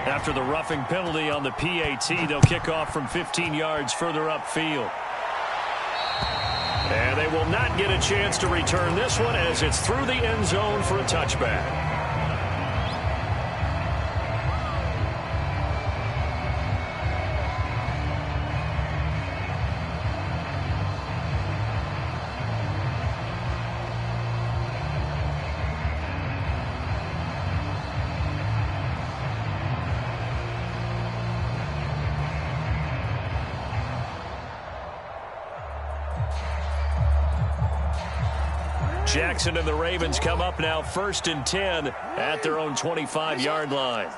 After the roughing penalty on the PAT, they'll kick off from 15 yards further upfield. And they will not get a chance to return this one as it's through the end zone for a touchback. Jackson and the Ravens come up now 1st and 10 at their own 25-yard line.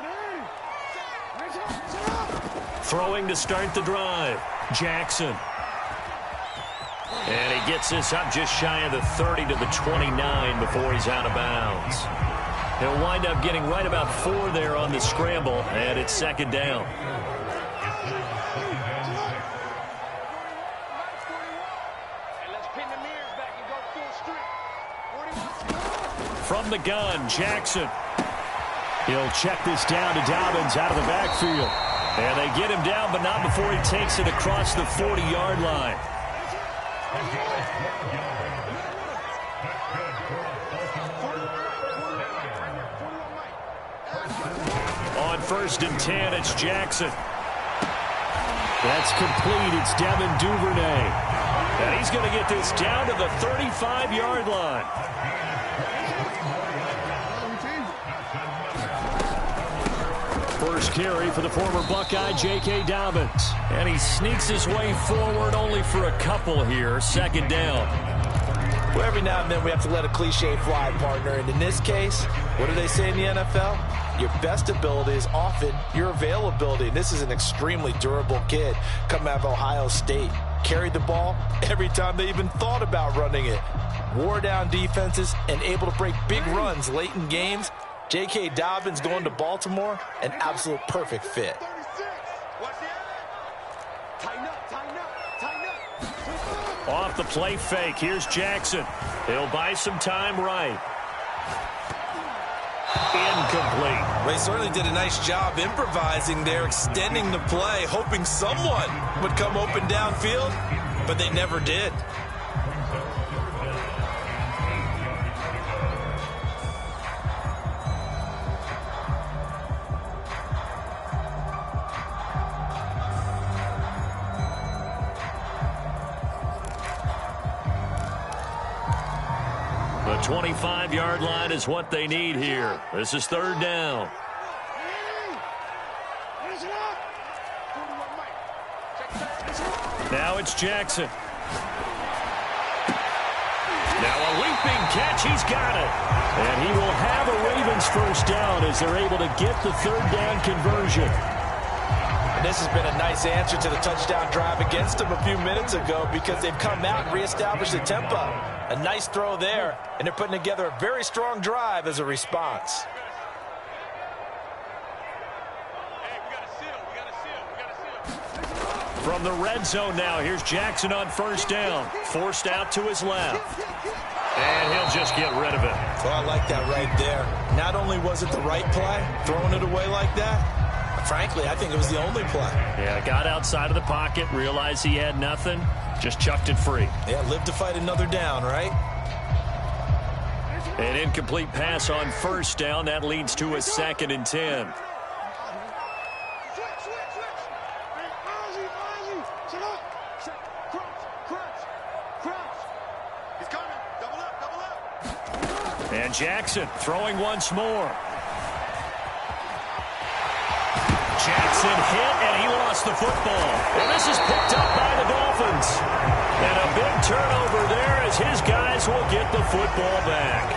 Throwing to start the drive. Jackson. And he gets this up just shy of the 30 to the 29 before he's out of bounds. He'll wind up getting right about 4 there on the scramble, and it's 2nd down. From the gun, Jackson. He'll check this down to Dobbins out of the backfield. And they get him down, but not before he takes it across the 40-yard line. On 1st and 10, it's Jackson. That's complete. It's Devin Duvernay. And he's going to get this down to the 35-yard line. First carry for the former Buckeye, J.K. Dobbins. And he sneaks his way forward only for a couple here. 2nd down. Well, every now and then we have to let a cliche fly, partner. And in this case, what do they say in the NFL? Your best ability is often your availability. And this is an extremely durable kid coming out of Ohio State. Carried the ball every time they even thought about running it. Wore down defenses and able to break big runs late in games. J.K. Dobbins going to Baltimore, an absolute perfect fit. Off the play fake, here's Jackson. He'll buy some time right. Incomplete. They certainly did a nice job improvising there, extending the play, hoping someone would come open downfield, but they never did. The 25-yard line is what they need here. This is 3rd down. Now it's Jackson. Now a leaping catch. He's got it. And he will have a Ravens 1st down as they're able to get the 3rd down conversion. And this has been a nice answer to the touchdown drive against them a few minutes ago because they've come out and reestablished the tempo. A nice throw there, and they're putting together a very strong drive as a response. From the red zone now, here's Jackson on 1st down. Forced out to his left. And he'll just get rid of it. Well, I like that right there. Not only was it the right play, throwing it away like that, frankly, I think it was the only play. Yeah, got outside of the pocket, realized he had nothing, just chucked it free. Yeah, live to fight another down, right? An incomplete pass on 1st down. That leads to a 2nd and 10. And Jackson throwing once more. Jackson hit, and he lost the football. And this is picked up by the Dolphins. And a big turnover there as his guys will get the football back.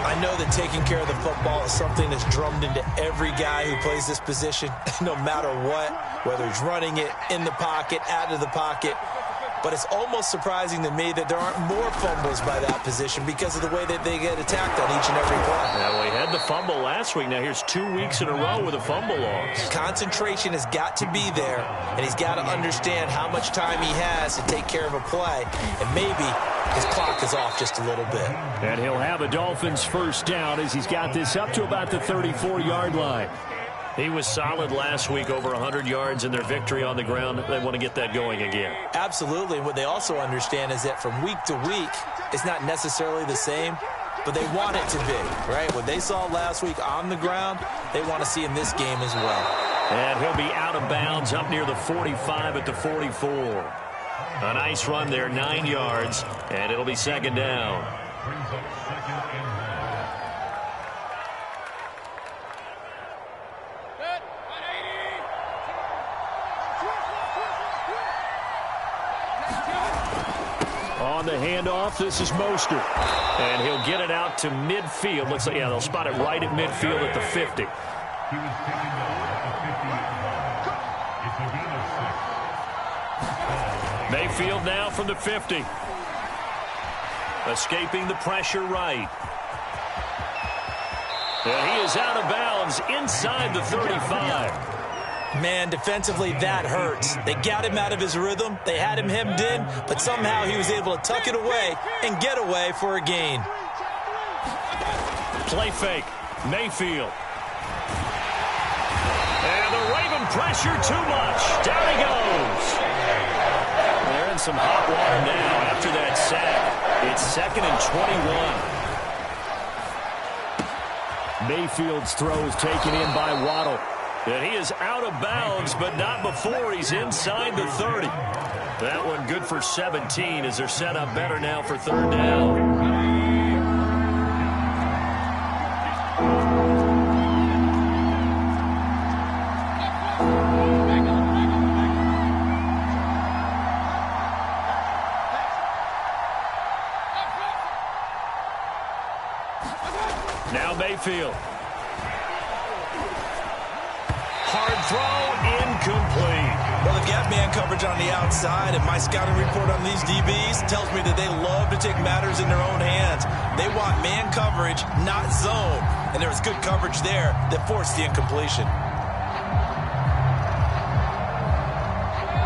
I know that taking care of the football is something that's drummed into every guy who plays this position, no matter what, whether he's running it, in the pocket, out of the pocket. But it's almost surprising to me that there aren't more fumbles by that position because of the way that they get attacked on each and every play. Yeah, we had the fumble last week. Now here's 2 weeks in a row with a fumble loss. Concentration has got to be there, and he's got to understand how much time he has to take care of a play. And maybe his clock is off just a little bit. And he'll have a Dolphins 1st down as he's got this up to about the 34-yard line. He was solid last week, over 100 yards in their victory on the ground. They want to get that going again. Absolutely. And what they also understand is that from week to week, it's not necessarily the same, but they want it to be, right? What they saw last week on the ground, they want to see in this game as well. And he'll be out of bounds up near the 45 at the 44. A nice run there, 9 yards, and it'll be second down. On the handoff, this is Mostert. And he'll get it out to midfield. Looks like, yeah, they'll spot it right at midfield at the 50. Mayfield now from the 50. Escaping the pressure right. And he is out of bounds inside the 35. Man, defensively, that hurts. They got him out of his rhythm. They had him hemmed in, but somehow he was able to tuck it away and get away for a gain. Play fake. Mayfield. And the Raven pressure too much. Down he goes. They're in some hot water now after that sack. It's 2nd and 21. Mayfield's throw is taken in by Waddle. And he is out of bounds, but not before he's inside the 30. That one good for 17 as they're set up better now for third down. Now Mayfield. Hard throw, incomplete. Well, they've got man coverage on the outside, and my scouting report on these DBs tells me that they love to take matters in their own hands. They want man coverage, not zone. And there was good coverage there that forced the incompletion.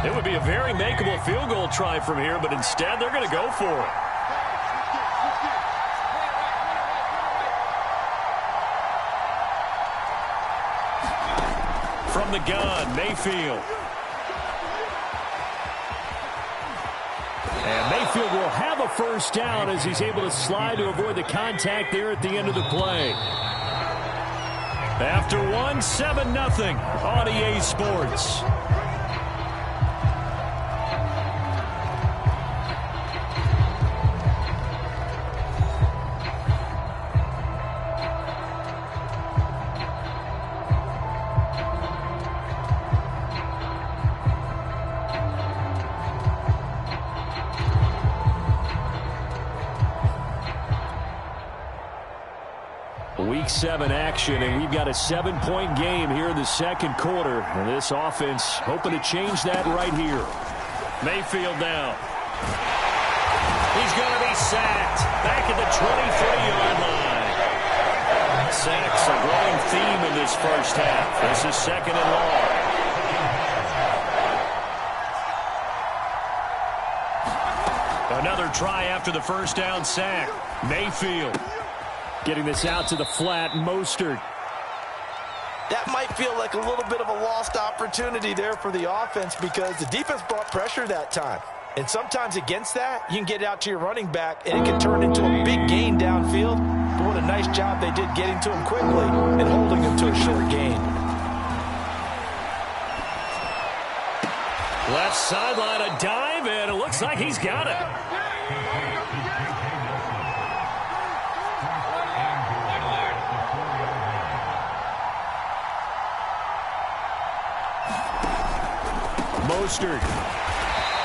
It would be a very makeable field goal try from here, but instead they're going to go for it. From the gun, Mayfield. And Mayfield will have a first down as he's able to slide to avoid the contact there at the end of the play. After one, 7-0 on EA Sports. Week 7 action, and we've got a 7-point game here in the second quarter. And this offense hoping to change that right here. Mayfield now. He's going to be sacked back at the 23-yard line. Sacks a growing theme in this first half. This is 2nd and long. Another try after the first down sack. Mayfield. Getting this out to the flat, Mostert. That might feel like a little bit of a lost opportunity there for the offense because the defense brought pressure that time. And sometimes against that, you can get it out to your running back, and it can turn into a big gain downfield. But what a nice job they did getting to him quickly and holding him to a short gain. Left sideline, a dive, and it looks like he's got it. Mostert.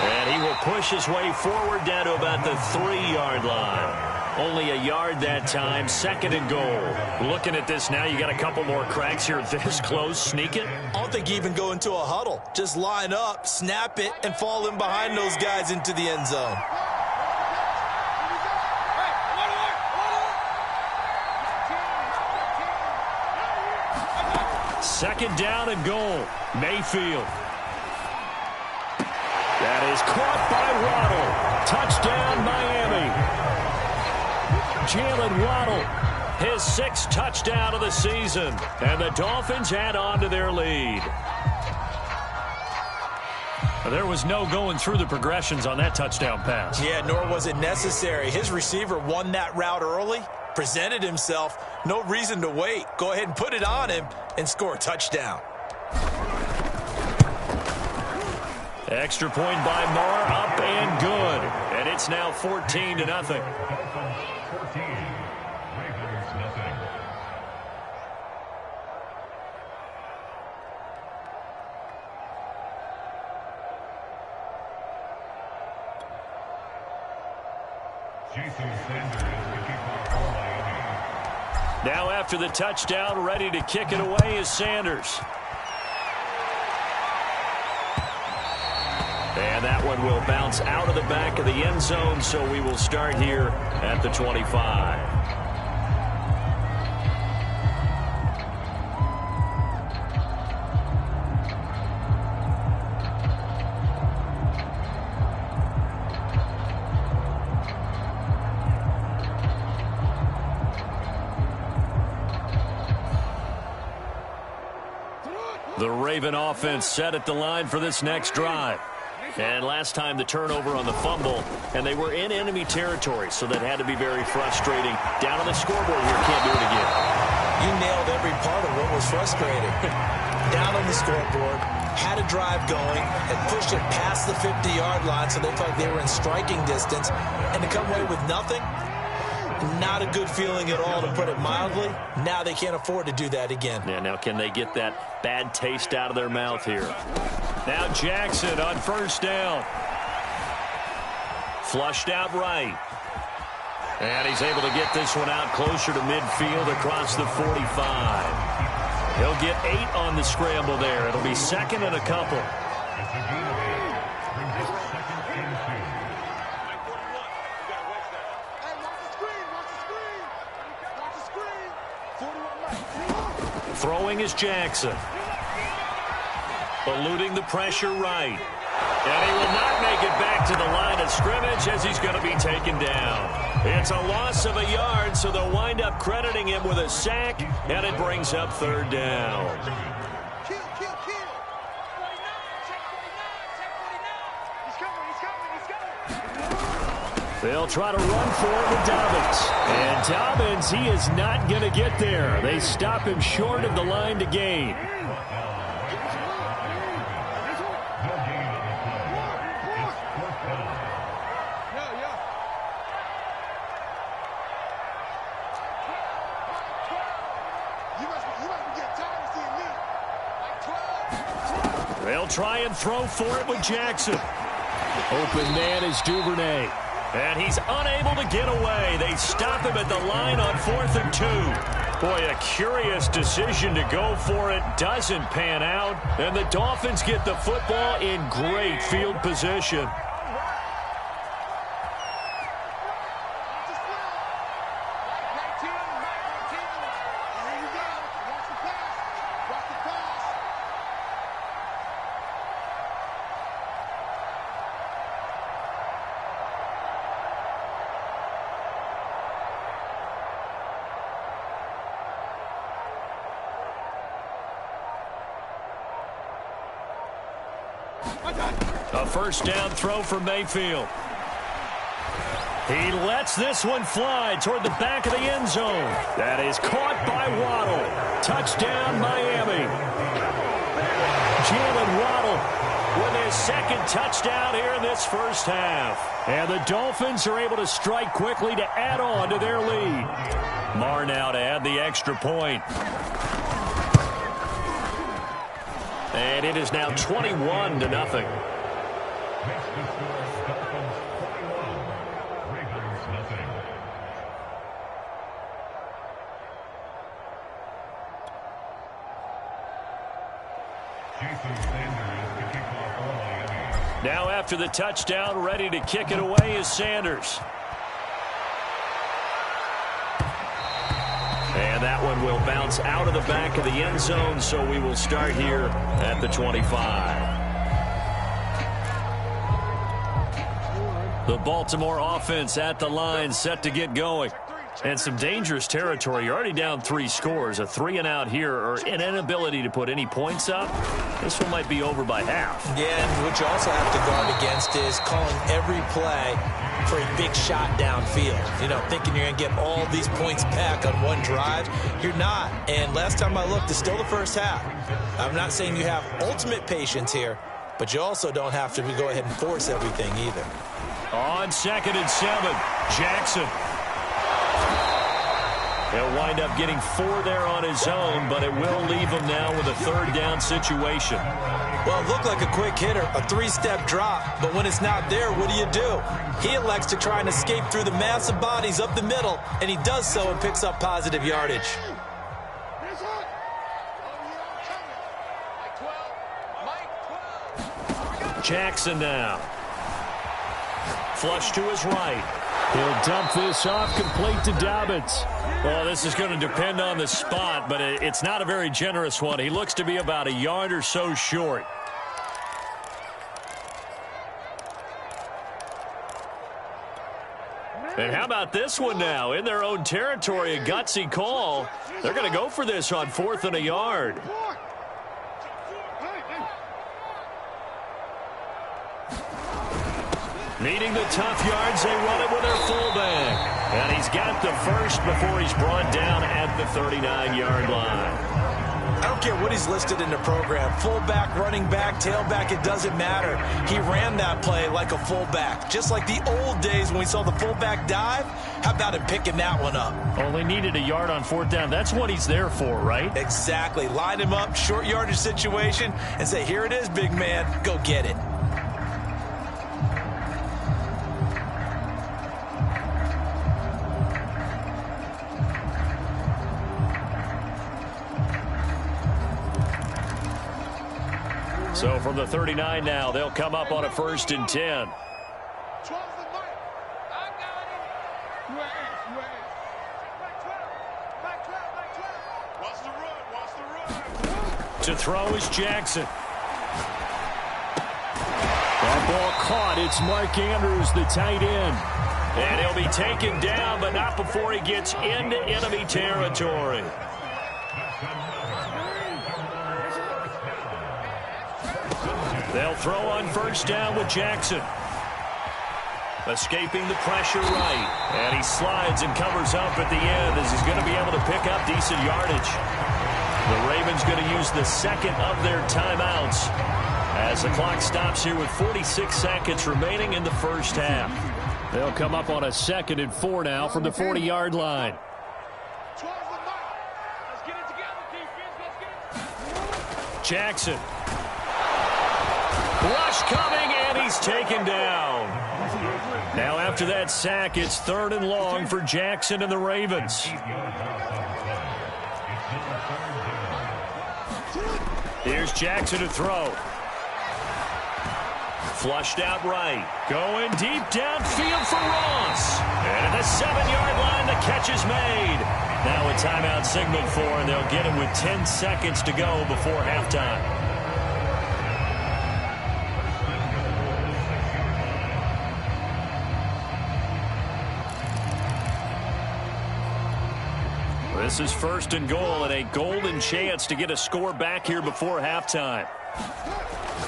And he will push his way forward down to about the 3-yard line. Only a yard that time, 2nd and goal. Looking at this now, you got a couple more cracks here this close. Sneak it. I don't think you even go into a huddle. Just line up, snap it, and fall in behind those guys into the end zone. Second down and goal. Mayfield. That is caught by Waddle. Touchdown, Miami. Jalen Waddle His 6th touchdown of the season. And the Dolphins add on to their lead. There was no going through the progressions on that touchdown pass. Yeah, nor was it necessary. His receiver won that route early, presented himself. No reason to wait. Go ahead and put it on him and score a touchdown. Extra point by Marr, up and good. And it's now 14-0. Now after the touchdown, ready to kick it away is Sanders. And that one will bounce out of the back of the end zone, so we will start here at the 25. The Raven offense set at the line for this next drive. And last time the turnover on the fumble, and they were in enemy territory, so that had to be very frustrating. Down on the scoreboard here, can't do it again. You nailed every part of what was frustrating. Down on the scoreboard, had a drive going, and pushed it past the 50-yard line, so they felt like they were in striking distance. And to come away with nothing, not a good feeling at all, to put it mildly. Now they can't afford to do that again. Yeah, now can they get that bad taste out of their mouth here? Now Jackson on first down. Flushed out right. And he's able to get this one out closer to midfield across the 45. He'll get 8 on the scramble there. It'll be 2nd and a couple. Throwing is Jackson. Eluding the pressure right. And he will not make it back to the line of scrimmage as he's going to be taken down. It's a loss of a yard, so they'll wind up crediting him with a sack, and it brings up 3rd down. They'll try to run for it with Dobbins. And Dobbins, he is not going to get there. They stop him short of the line to gain. They'll try and throw for it with Jackson. Open man is Duvernay. And he's unable to get away. They stop him at the line on 4th and 2. Boy, a curious decision to go for it. Doesn't pan out. And the Dolphins get the football in great field position. A first down throw for Mayfield. He lets this one fly toward the back of the end zone. That is caught by Waddle. Touchdown, Miami. Jalen Waddle with his 2nd touchdown here in this first half. And the Dolphins are able to strike quickly to add on to their lead. Marr now to add the extra point. And it is now 21-0. Now after the touchdown, ready to kick it away is Sanders. And that one will bounce out of the back of the end zone, so we will start here at the 25. The Baltimore offense at the line, set to get going. And some dangerous territory. You're already down 3 scores. A 3-and-out here, or an inability to put any points up. This one might be over by half. Yeah, and what you also have to guard against is calling every play for a big shot downfield. You know, thinking you're going to get all these points back on one drive. You're not. And last time I looked, it's still the first half. I'm not saying you have ultimate patience here, but you also don't have to go ahead and force everything either. On 2nd and 7, Jackson. He'll wind up getting 4 there on his own, but it will leave him now with a 3rd down situation. Well, it looked like a quick hitter, a 3-step drop, but when it's not there, what do? He elects to try and escape through the mass of bodies up the middle, and he does so and picks up positive yardage. Jackson now. Flush to his right. He'll dump this off complete to Dobbins. Well, this is going to depend on the spot, but it's not a very generous one. He looks to be about a yard or so short. And how about this one now? In their own territory, a gutsy call. They're going to go for this on 4th and a yard. Needing the tough yards, they run it with their fullback. And he's got the first before he's brought down at the 39-yard line. I don't care what he's listed in the program. Fullback, running back, tailback, it doesn't matter. He ran that play like a fullback. Just like the old days when we saw the fullback dive. How about him picking that one up? Only needed a yard on 4th down. That's what he's there for, right? Exactly. Line him up, short yardage situation, and say, here it is, big man. Go get it. So from the 39 now, they'll come up on a 1st and 10. To throw is Jackson. That ball caught. It's Mark Andrews, the tight end. And he'll be taken down, but not before he gets into enemy territory. They'll throw on 1st down with Jackson. Escaping the pressure right. And he slides and covers up at the end as he's going to be able to pick up decent yardage. The Ravens going to use the 2nd of their timeouts as the clock stops here with 46 seconds remaining in the 1st half. They'll come up on a 2nd and 4 now from the 40-yard line. Jackson. Rush coming, and he's taken down. Now after that sack, it's 3rd and long for Jackson and the Ravens. Here's Jackson to throw. Flushed out right. Going deep downfield for Ross. And at the 7-yard line, the catch is made. Now a timeout signaled for, and they'll get it with 10 seconds to go before halftime. This is 1st and goal and a golden chance to get a score back here before halftime.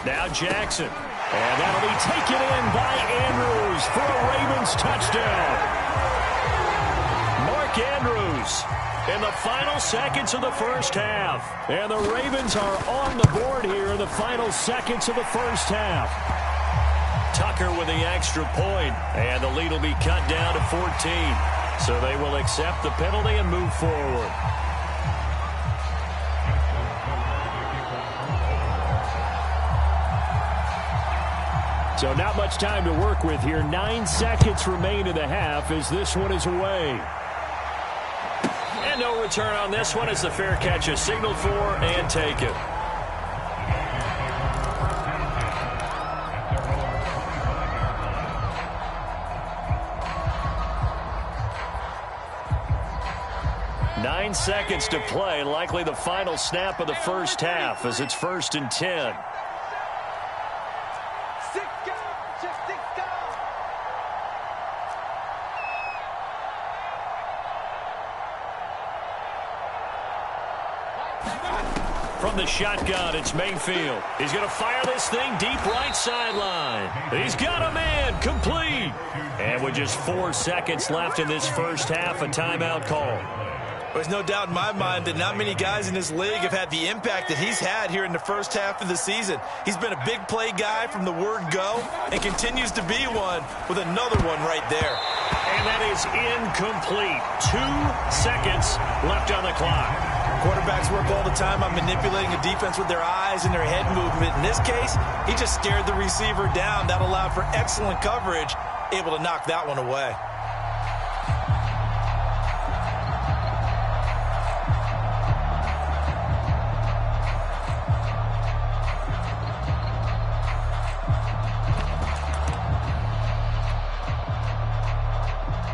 Now Jackson. And that'll be taken in by Andrews for a Ravens touchdown. Mark Andrews in the final seconds of the 1st half. And the Ravens are on the board here in the final seconds of the 1st half. Tucker with the extra point, and the lead will be cut down to 14. So they will accept the penalty and move forward. So not much time to work with here. 9 seconds remain in the half as this one is away. And no return on this one as the fair catch is signaled for and taken. Nine seconds to play, likely the final snap of the 1st half as it's 1st and 10. From the shotgun, it's Mayfield. He's going to fire this thing deep right sideline. He's got a man, complete. And with just 4 seconds left in this first half, a timeout call. There's no doubt in my mind that not many guys in this league have had the impact that he's had here in the first half of the season. He's been a big play guy from the word go and continues to be one with another one right there. And that is incomplete. 2 seconds left on the clock. Quarterbacks work all the time on manipulating a defense with their eyes and their head movement. In this case, he just stared the receiver down. That allowed for excellent coverage, able to knock that one away.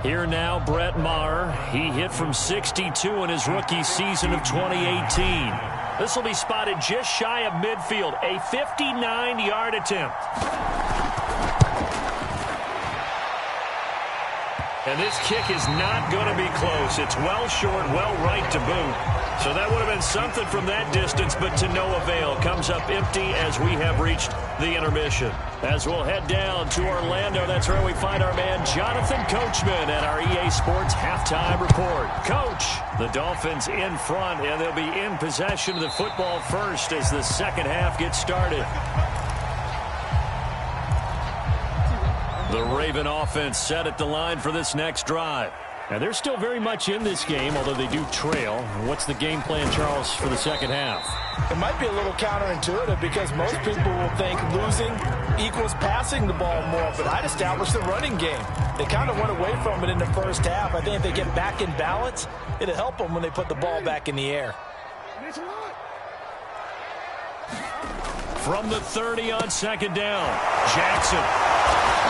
Here now, Brett Maher. He hit from 62 in his rookie season of 2018. This will be spotted just shy of midfield, a 59-yard attempt. And this kick is not going to be close. It's well short, well right to boot. So that would have been something from that distance, but to no avail. Comes up empty as we have reached the intermission. As we'll head down to Orlando, that's where we find our man Jonathan Coachman at our EA Sports Halftime Report. Coach, the Dolphins in front, and they'll be in possession of the football first as the second half gets started. The Raven offense set at the line for this next drive. Now, they're still very much in this game, although they do trail. What's the game plan, Charles, for the second half? It might be a little counterintuitive because most people will think losing equals passing the ball more, but I'd establish the running game. They kind of went away from it in the first half. I think if they get back in balance, it'll help them when they put the ball back in the air. From the 30 on second down, Jackson.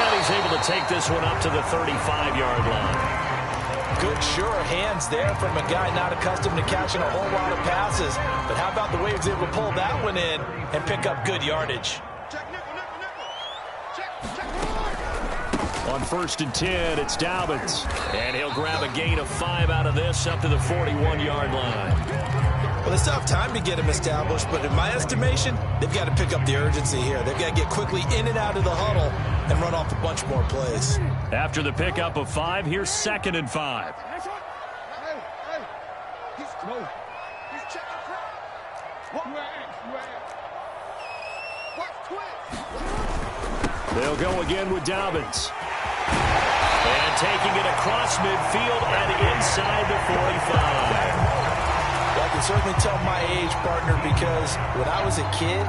And he's able to take this one up to the 35-yard line. Good, sure hands there from a guy not accustomed to catching a whole lot of passes. But how about the way he was able to pull that one in and pick up good yardage? On 1st and 10, it's Dobbins. And he'll grab a gain of 5 out of this up to the 41-yard line. Well, they still have time to get him established, but in my estimation, they've got to pick up the urgency here. They've got to get quickly in and out of the huddle and run off a bunch more plays. After the pickup of 5, here's 2nd and 5. They'll go again with Dobbins. And taking it across midfield and inside the 45. Well, I can certainly tell my age, partner, because when I was a kid,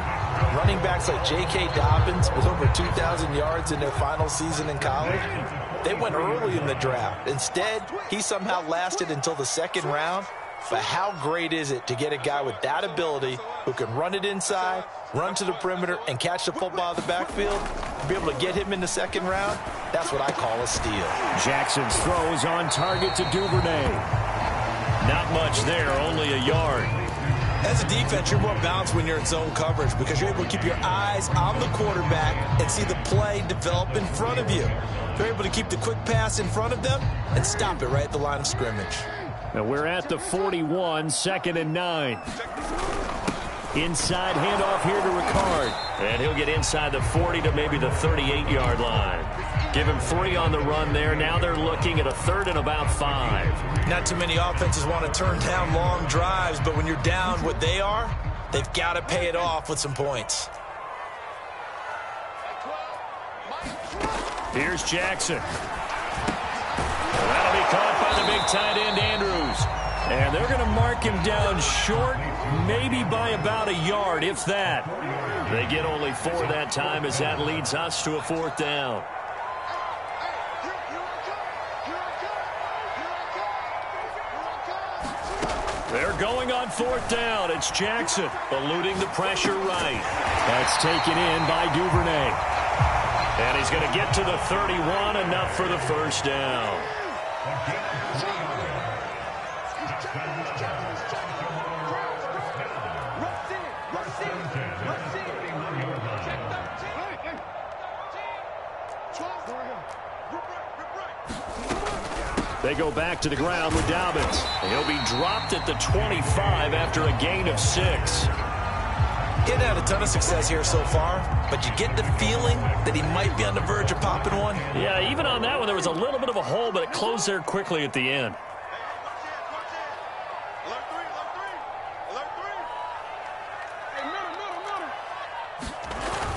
running backs like J.K. Dobbins with over 2,000 yards in their final season in college, they went early in the draft. Instead, he somehow lasted until the 2nd round. But how great is it to get a guy with that ability who can run it inside, run to the perimeter, and catch the football out of the backfield? To be able to get him in the 2nd round, that's what I call a steal. Jackson's throw is on target to Duvernay. Not much there, only a yard. As a defense, you're more balanced when you're in zone coverage because you're able to keep your eyes on the quarterback and see the play develop in front of you. You're able to keep the quick pass in front of them and stop it right at the line of scrimmage. Now we're at the 41, 2nd and 9. Inside handoff here to Ricard. And he'll get inside the 40 to maybe the 38-yard line. Give him 3 on the run there. Now they're looking at a 3rd and about 5. Not too many offenses want to turn down long drives, but when you're down what they are, they've got to pay it off with some points. Here's Jackson. That'll be caught by the big tight end, Andrews. And they're going to mark him down short, maybe by about a yard, if that. They get only 4 that time as that leads us to a 4th down. They're going on 4th down. It's Jackson eluding the pressure right. That's taken in by Duvernay. And he's going to get to the 31, enough for the 1st down. They go back to the ground with Dobbins. He'll be dropped at the 25 after a gain of 6. He hadn't had a ton of success here so far, but you get the feeling that he might be on the verge of popping one. Yeah, even on that one, there was a little bit of a hole, but it closed there quickly at the end.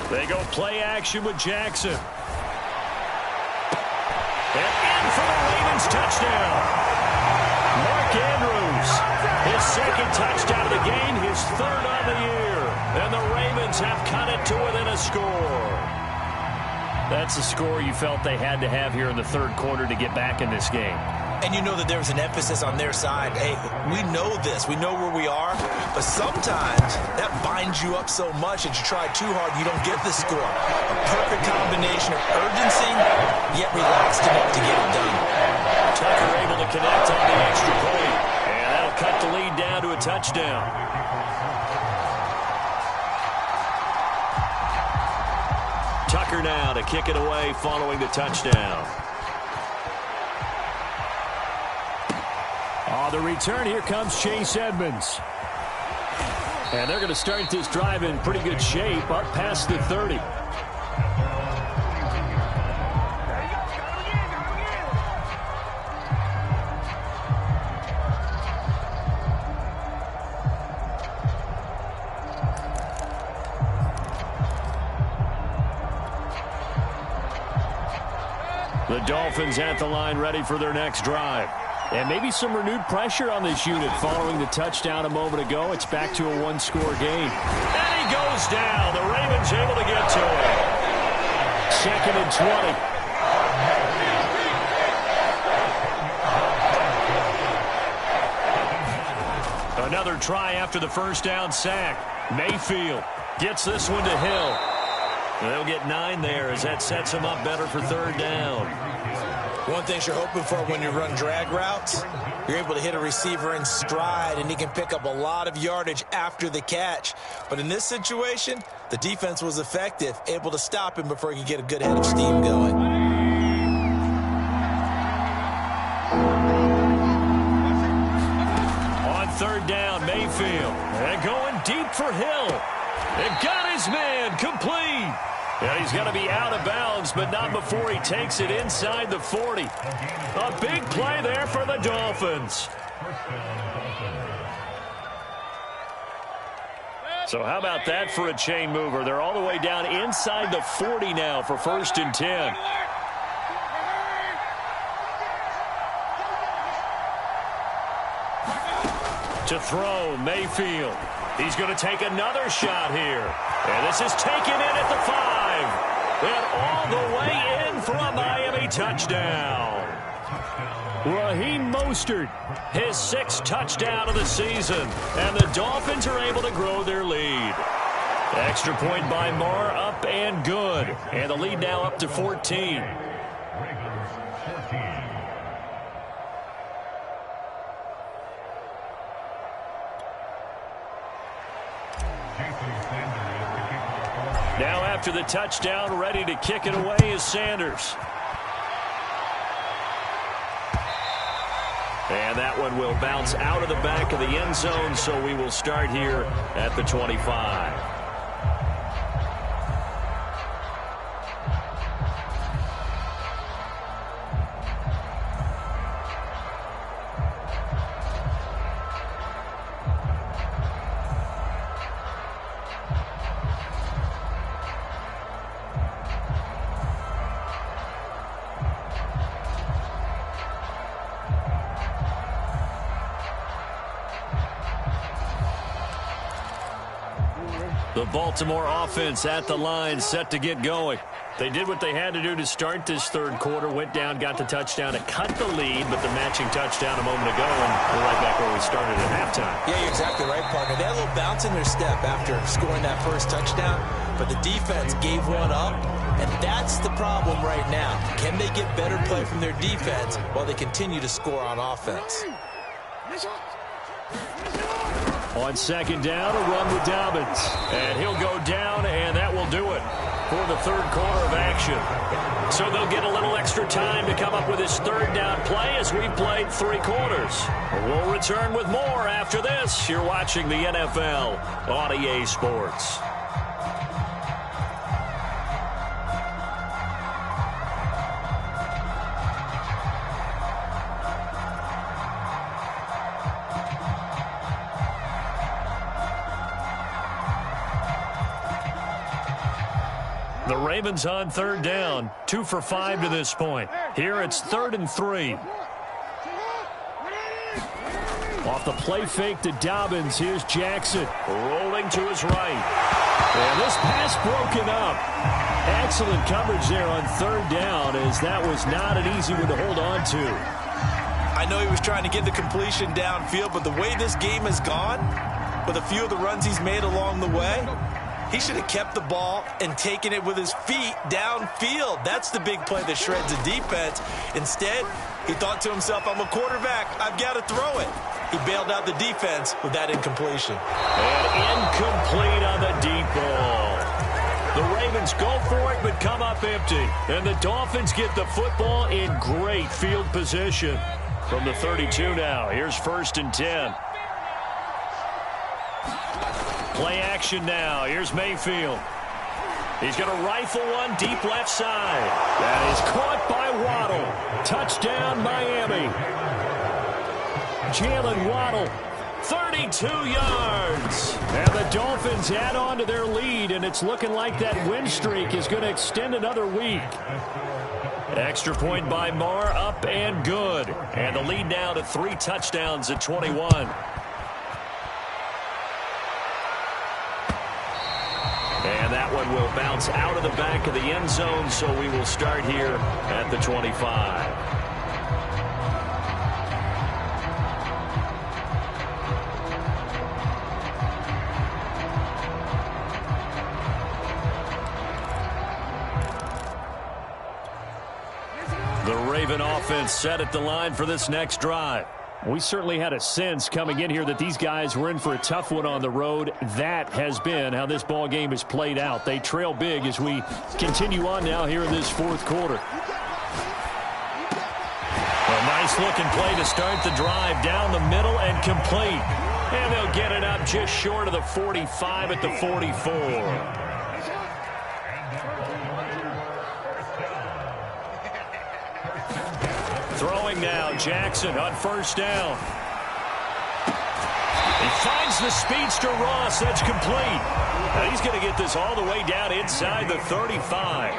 They go play action with Jackson. And in for the Ravens touchdown. Mark Andrews, his second touchdown of the game, his third on the year. And the Ravens have cut it to within a score. That's the score you felt they had to have here in the third quarter to get back in this game. And you know that there's an emphasis on their side. Hey, we know this. We know where we are. But sometimes that binds you up so much that you try too hard and you don't get the score. A perfect combination of urgency, yet relaxed enough to get it done. Tucker able to connect on the extra point. And that'll cut the lead down to a touchdown. Tucker now to kick it away following the touchdown. The return, here comes Chase Edmonds. And they're going to start this drive in pretty good shape, up past the 30. The Dolphins at the line ready for their next drive. And maybe some renewed pressure on this unit following the touchdown a moment ago. It's back to a one-score game. And he goes down. The Ravens able to get to it. 2nd and 20. Another try after the first down sack. Mayfield gets this one to Hill. They'll get 9 there as that sets him up better for third down. One thing you're hoping for when you run drag routes, you're able to hit a receiver in stride, and he can pick up a lot of yardage after the catch. But in this situation, the defense was effective, able to stop him before he could get a good head of steam going. On third down, Mayfield. And going deep for Hill. And got his man complete. And he's going to be out of bounds, but not before he takes it inside the 40. A big play there for the Dolphins. So how about that for a chain mover? They're all the way down inside the 40 now for 1st and 10. To throw, Mayfield. He's going to take another shot here. And this is taken in at the 5. And all the way in for a Miami touchdown. Raheem Mostert, his 6th touchdown of the season. And the Dolphins are able to grow their lead. Extra point by Marr, up and good. And the lead now up to 14. Now after the touchdown, ready to kick it away is Sanders. And that one will bounce out of the back of the end zone, so we will start here at the 25. The Baltimore offense at the line, set to get going. They did what they had to do to start this third quarter, went down, got the touchdown to cut the lead, but the matching touchdown a moment ago, and we're right back where we started at halftime. Yeah, you're exactly right, partner. They had a little bounce in their step after scoring that first touchdown, but the defense gave one up, and that's the problem right now. Can they get better play from their defense while they continue to score on offense? On 2nd down, a run with Dobbins. And he'll go down, and that will do it for the third quarter of action. So they'll get a little extra time to come up with this third down play as we've played 3 quarters. We'll return with more after this. You're watching the NFL on EA Sports. The Ravens on third down, 2 for 5 to this point. Here it's 3rd and 3. Off the play fake to Dobbins, here's Jackson rolling to his right. And this pass broken up. Excellent coverage there on third down, as that was not an easy one to hold on to. I know he was trying to get the completion downfield, but the way this game has gone, with a few of the runs he's made along the way, he should have kept the ball and taken it with his feet downfield. That's the big play that shreds the defense. Instead, he thought to himself, I'm a quarterback. I've got to throw it. He bailed out the defense with that incompletion. And incomplete on the deep ball. The Ravens go for it but come up empty. And the Dolphins get the football in great field position. From the 32 now, here's 1st and 10. Play action now. Here's Mayfield. He's going to rifle one deep left side. That is caught by Waddle. Touchdown, Miami. Jalen Waddle, 32 yards. And the Dolphins add on to their lead, and it's looking like that win streak is going to extend another week. Extra point by Marr, up and good. And the lead now to 3 touchdowns at 21. And that one will bounce out of the back of the end zone, so we will start here at the 25. The Raven offense set at the line for this next drive. We certainly had a sense coming in here that these guys were in for a tough one on the road. That has been how this ball game has played out. They trail big as we continue on now here in this 4th quarter. A nice-looking play to start the drive down the middle and complete. And they'll get it up just short of the 45 at the 44. Throwing now, Jackson on 1st down. He finds the speedster Ross. That's complete. Now he's going to get this all the way down inside the 35.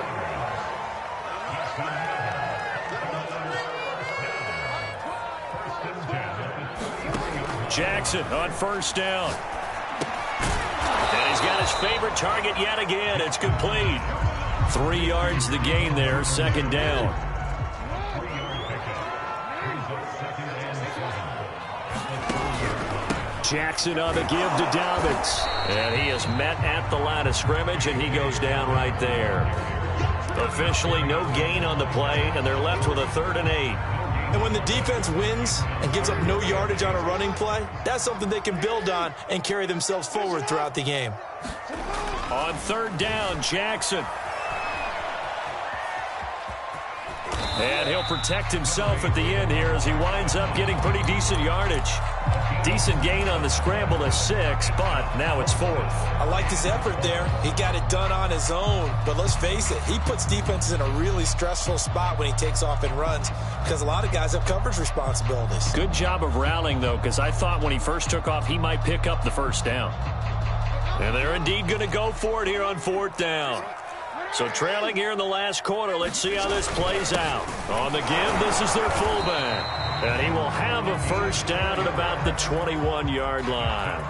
Jackson on 1st down. And he's got his favorite target yet again. It's complete. 3 yards the gain there, 2nd down. Jackson on the give to Dobbins. And he is met at the line of scrimmage, and he goes down right there. Officially no gain on the play, and they're left with a 3rd and 8. And when the defense wins and gives up no yardage on a running play, that's something they can build on and carry themselves forward throughout the game. On 3rd down, Jackson. And he'll protect himself at the end here as he winds up getting pretty decent yardage. Decent gain on the scramble to 6, but now it's 4th. I liked his effort there. He got it done on his own. But let's face it, he puts defenses in a really stressful spot when he takes off and runs because a lot of guys have coverage responsibilities. Good job of rallying, though, because I thought when he first took off, he might pick up the 1st down. And they're indeed going to go for it here on 4th down. So trailing here in the last quarter, let's see how this plays out. On the give, this is their fullback. And he will have a 1st down at about the 21-yard line.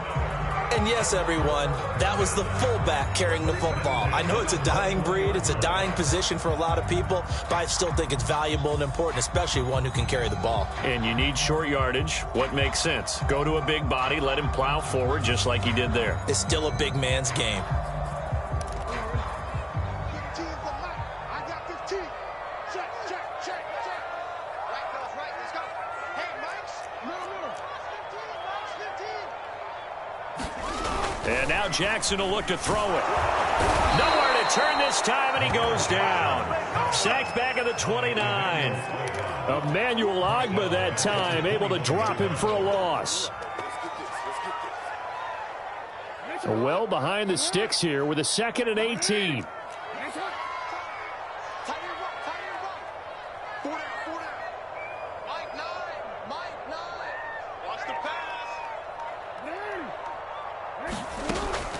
And yes, everyone, that was the fullback carrying the football. I know it's a dying breed, it's a dying position for a lot of people, but I still think it's valuable and important, especially one who can carry the ball. And you need short yardage. What makes sense? Go to a big body, let him plow forward just like he did there. It's still a big man's game. And now Jackson will look to throw it. Nowhere to turn this time, and he goes down. Sacked back at the 29. Emmanuel Ogbah that time, able to drop him for a loss. Well behind the sticks here with a 2nd and 18.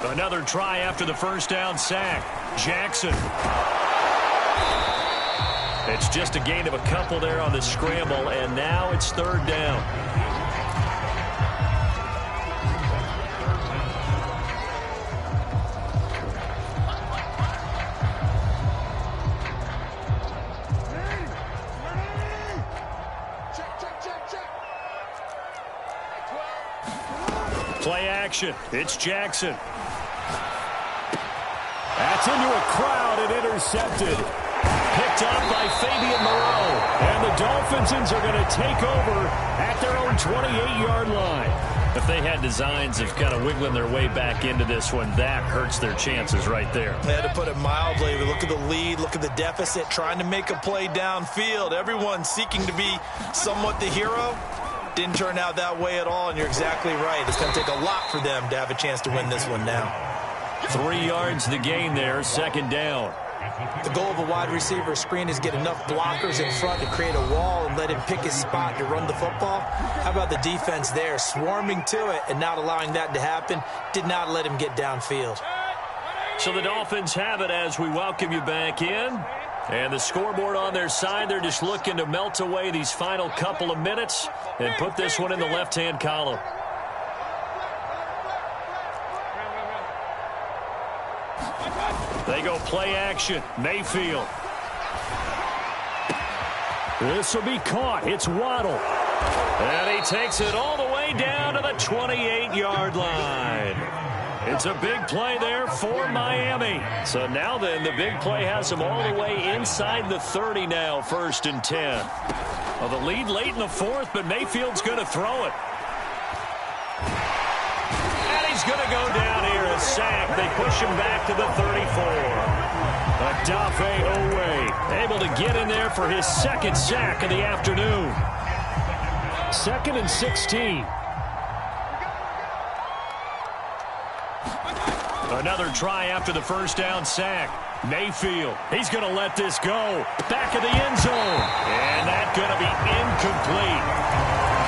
Another try after the first down sack. Jackson. It's just a gain of a couple there on the scramble, and now it's 3rd down. Play action. It's Jackson. That's into a crowd and intercepted. Picked up by Fabian Moreau. And the Dwalls2nd's are going to take over at their own 28-yard line. If they had designs of kind of wiggling their way back into this one, that hurts their chances right there. They had to put it mildly. Look at the lead, look at the deficit, trying to make a play downfield. Everyone seeking to be somewhat the hero. Didn't turn out that way at all, and you're exactly right. It's going to take a lot for them to have a chance to win this one now. 3 yards the gain there, 2nd down. The goal of a wide receiver screen is get enough blockers in front to create a wall and let him pick his spot to run the football. How about the defense there, swarming to it and not allowing that to happen? Did not let him get downfield. So the Dolphins have it as we welcome you back in. And the scoreboard on their side, they're just looking to melt away these final couple of minutes and put this one in the left-hand column. They go play action. Mayfield. This will be caught. It's Waddle. And he takes it all the way down to the 28-yard line. It's a big play there for Miami. So now then, the big play has them all the way inside the 30 now, 1st and 10. Well, the lead late in the 4th, but Mayfield's going to throw it. And he's going to go down here, a sack. They push him back to the 34. Adafe Owe able to get in there for his 2nd sack of the afternoon. 2nd and 16. Another try after the first down sack. Mayfield, he's going to let this go. Back of the end zone. And that's going to be incomplete.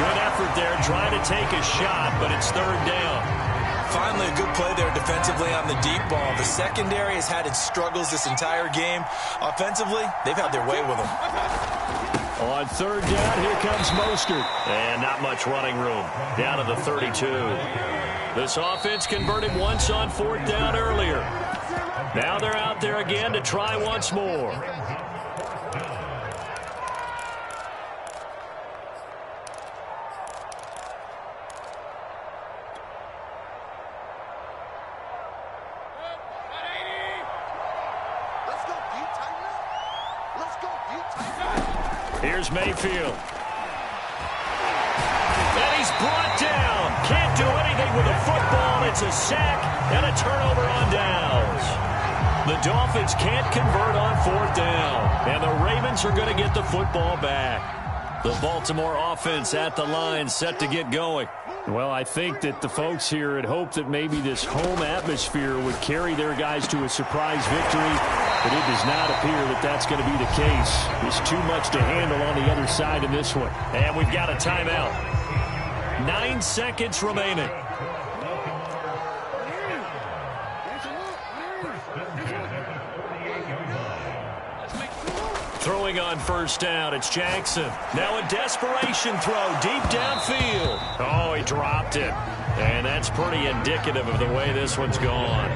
Good effort there trying to take a shot, but it's 3rd down. Finally, a good play there defensively on the deep ball. The secondary has had its struggles this entire game. Offensively, they've had their way with them. On 3rd down, here comes Mostert. And not much running room. Down to the 32. This offense converted once on 4th down earlier. Now they're out there again to try once more. Here's Mayfield. And he's brought down. Can't do anything with a football. It's a sack and a turnover on downs. The Dolphins can't convert on 4th down. And the Ravens are going to get the football back. The Baltimore offense at the line, set to get going. Well, I think that the folks here had hoped that maybe this home atmosphere would carry their guys to a surprise victory, but it does not appear that that's going to be the case. There's too much to handle on the other side in this one. And we've got a timeout. 9 seconds remaining. Throwing on first down, it's Jackson. Now a desperation throw deep downfield. Oh, he dropped it. And that's pretty indicative of the way this one's gone.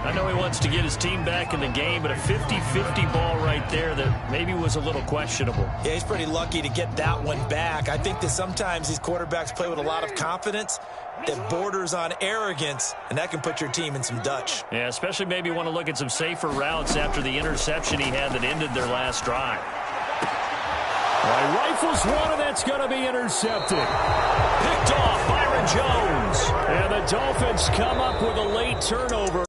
I know he wants to get his team back in the game, but a 50-50 ball right there that maybe was a little questionable. Yeah, he's pretty lucky to get that one back. I think that sometimes these quarterbacks play with a lot of confidence that borders on arrogance, and that can put your team in some Dutch. Yeah, especially maybe want to look at some safer routes after the interception he had that ended their last drive. Well, he rifles one, and that's going to be intercepted. Picked off Byron Jones. And the Dolphins come up with a late turnover.